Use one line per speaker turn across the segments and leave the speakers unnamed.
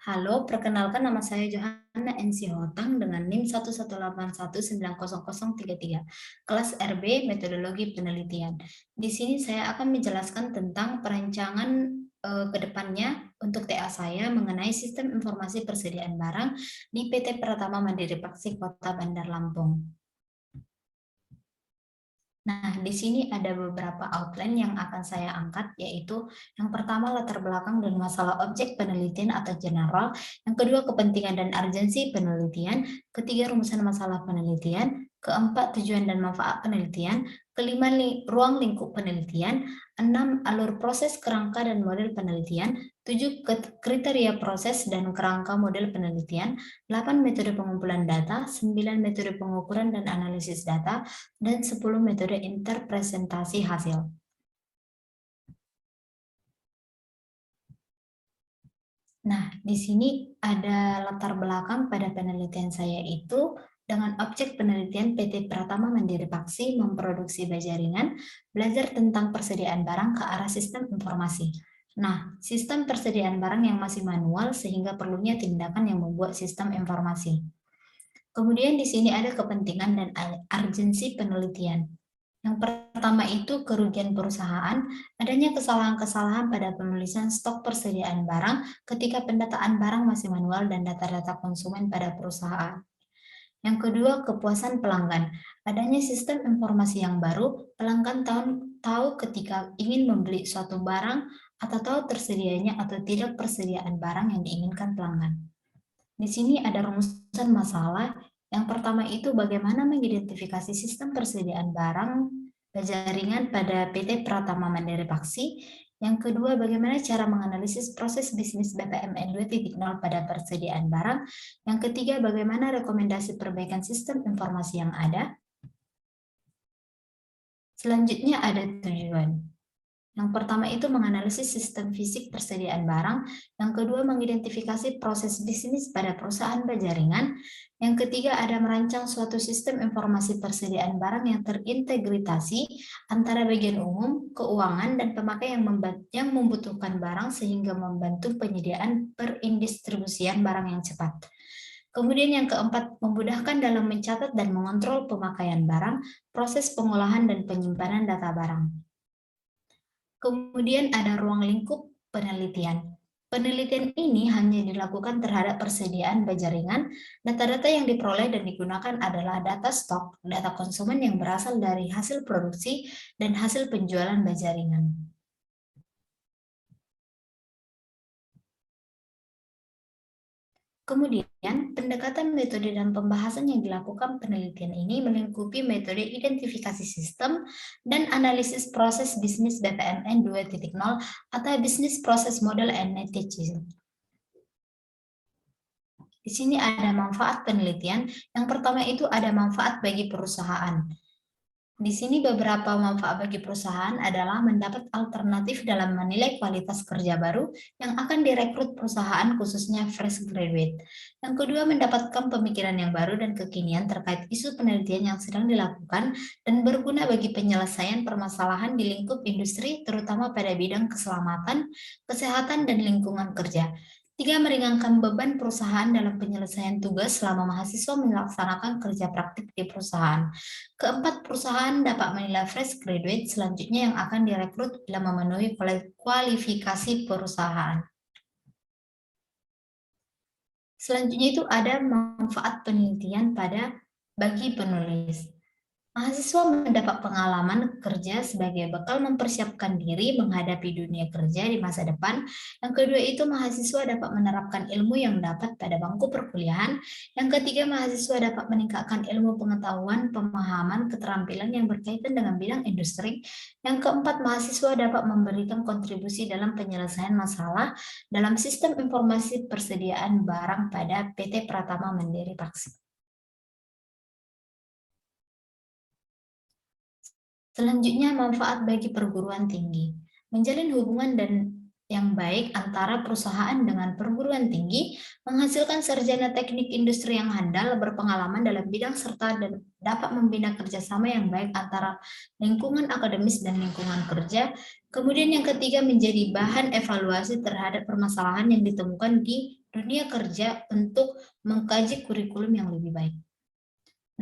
Halo, perkenalkan nama saya Johanna NC Hotang dengan NIM 118190033, kelas RB Metodologi Penelitian. Di sini saya akan menjelaskan tentang perancangan ke depannya untuk TA saya mengenai sistem informasi persediaan barang di PT Pratama Mandiri Paksi Kota Bandar Lampung. Nah, di sini ada beberapa outline yang akan saya angkat, yaitu yang pertama latar belakang dan masalah objek penelitian atau general, yang kedua kepentingan dan urgensi penelitian, ketiga rumusan masalah penelitian, keempat tujuan dan manfaat penelitian, kelima ruang lingkup penelitian, enam alur proses kerangka dan model penelitian, tujuh kriteria proses dan kerangka model penelitian, 8 metode pengumpulan data, 9 metode pengukuran dan analisis data, dan 10 metode interpresentasi hasil. Nah, di sini ada latar belakang pada penelitian saya itu dengan objek penelitian PT Pratama Mandiri Paksi memproduksi baja ringan, belajar tentang persediaan barang ke arah sistem informasi. Nah, sistem persediaan barang yang masih manual sehingga perlunya tindakan yang membuat sistem informasi. Kemudian di sini ada kepentingan dan urgensi penelitian. Yang pertama itu kerugian perusahaan, adanya kesalahan-kesalahan pada penulisan stok persediaan barang ketika pendataan barang masih manual dan data-data konsumen pada perusahaan. Yang kedua, kepuasan pelanggan. Adanya sistem informasi yang baru, pelanggan tahu ketika ingin membeli suatu barang atau tahu tersedianya atau tidak persediaan barang yang diinginkan pelanggan. Di sini ada rumusan masalah. Yang pertama itu bagaimana mengidentifikasi sistem persediaan barang jaringan pada PT Pratama Mandiri Paksi. Yang kedua, bagaimana cara menganalisis proses bisnis BPMN 2.0 pada persediaan barang. Yang ketiga, bagaimana rekomendasi perbaikan sistem informasi yang ada. Selanjutnya ada tujuan. Yang pertama itu menganalisis sistem fisik persediaan barang, yang kedua mengidentifikasi proses bisnis pada perusahaan berjaringan, yang ketiga ada merancang suatu sistem informasi persediaan barang yang terintegrasi antara bagian umum, keuangan, dan pemakai yang membutuhkan barang sehingga membantu penyediaan perindistribusian barang yang cepat. Kemudian yang keempat, memudahkan dalam mencatat dan mengontrol pemakaian barang, proses pengolahan dan penyimpanan data barang. Kemudian ada ruang lingkup penelitian. Penelitian ini hanya dilakukan terhadap persediaan baja ringan. Data-data yang diperoleh dan digunakan adalah data stok, data konsumen yang berasal dari hasil produksi, dan hasil penjualan baja ringan. Kemudian, pendekatan metode dan pembahasan yang dilakukan penelitian ini melingkupi metode identifikasi sistem dan analisis proses bisnis BPMN 2.0 atau Business Process Model NTC. Di sini ada manfaat penelitian. Yang pertama itu ada manfaat bagi perusahaan. Di sini beberapa manfaat bagi perusahaan adalah mendapat alternatif dalam menilai kualitas kerja baru yang akan direkrut perusahaan khususnya fresh graduate. Yang kedua, mendapatkan pemikiran yang baru dan kekinian terkait isu penelitian yang sedang dilakukan dan berguna bagi penyelesaian permasalahan di lingkup industri terutama pada bidang keselamatan, kesehatan, dan lingkungan kerja. Tiga, meringankan beban perusahaan dalam penyelesaian tugas selama mahasiswa melaksanakan kerja praktik di perusahaan. Keempat, perusahaan dapat menilai fresh graduate selanjutnya yang akan direkrut bila memenuhi kualifikasi perusahaan. Selanjutnya itu ada manfaat penelitian bagi penulis. Mahasiswa mendapat pengalaman kerja sebagai bekal mempersiapkan diri menghadapi dunia kerja di masa depan. Yang kedua itu mahasiswa dapat menerapkan ilmu yang dapat pada bangku perkuliahan. Yang ketiga, mahasiswa dapat meningkatkan ilmu pengetahuan, pemahaman, keterampilan yang berkaitan dengan bidang industri. Yang keempat, mahasiswa dapat memberikan kontribusi dalam penyelesaian masalah dalam sistem informasi persediaan barang pada PT Pratama Mandiri Paksi. Selanjutnya, manfaat bagi perguruan tinggi. Menjalin hubungan yang baik antara perusahaan dengan perguruan tinggi, menghasilkan sarjana teknik industri yang handal, berpengalaman dalam bidang serta dan dapat membina kerjasama yang baik antara lingkungan akademis dan lingkungan kerja. Kemudian yang ketiga, menjadi bahan evaluasi terhadap permasalahan yang ditemukan di dunia kerja untuk mengkaji kurikulum yang lebih baik.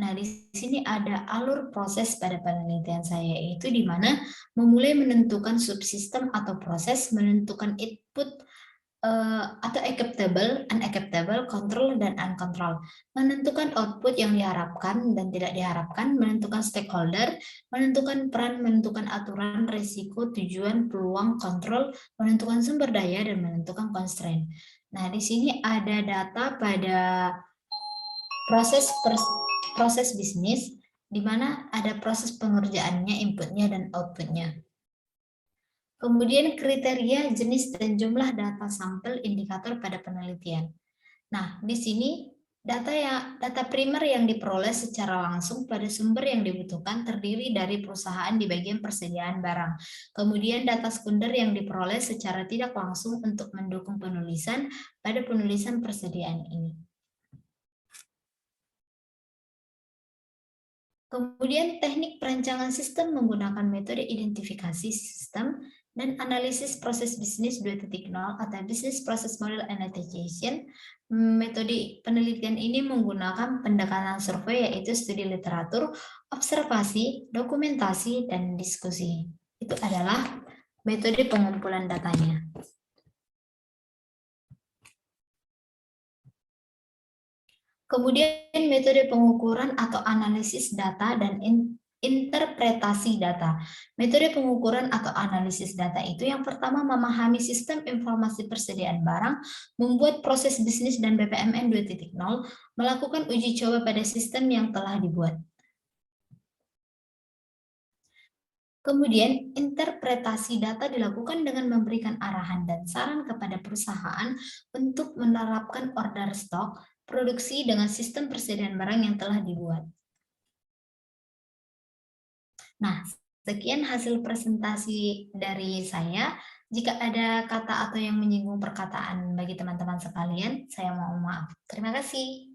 Nah, di sini ada alur proses pada penelitian saya, yaitu di mana memulai menentukan subsistem atau proses, menentukan input atau acceptable, unacceptable, control, dan uncontrol. Menentukan output yang diharapkan dan tidak diharapkan, menentukan stakeholder, menentukan peran, menentukan aturan, risiko, tujuan, peluang, kontrol, menentukan sumber daya, dan menentukan constraint. Nah, di sini ada data pada proses bisnis, di mana ada proses pengerjaannya, inputnya, dan outputnya. Kemudian kriteria, jenis, dan jumlah data sampel indikator pada penelitian. Nah, di sini data primer yang diperoleh secara langsung pada sumber yang dibutuhkan terdiri dari perusahaan di bagian persediaan barang. Kemudian data sekunder yang diperoleh secara tidak langsung untuk mendukung penulisan pada penulisan persediaan ini. Kemudian teknik perancangan sistem menggunakan metode identifikasi sistem dan analisis proses bisnis 2.0 atau Business Process Model Analyzation. Metode penelitian ini menggunakan pendekatan survei, yaitu studi literatur, observasi, dokumentasi, dan diskusi. Itu adalah metode pengumpulan datanya. Kemudian metode pengukuran atau analisis data dan interpretasi data. Metode pengukuran atau analisis data itu yang pertama memahami sistem informasi persediaan barang, membuat proses bisnis dan BPMN 2.0, melakukan uji coba pada sistem yang telah dibuat. Kemudian, interpretasi data dilakukan dengan memberikan arahan dan saran kepada perusahaan untuk menerapkan order stok produksi dengan sistem persediaan barang yang telah dibuat. Nah, sekian hasil presentasi dari saya. Jika ada kata atau yang menyinggung perkataan bagi teman-teman sekalian, saya mohon maaf. Terima kasih.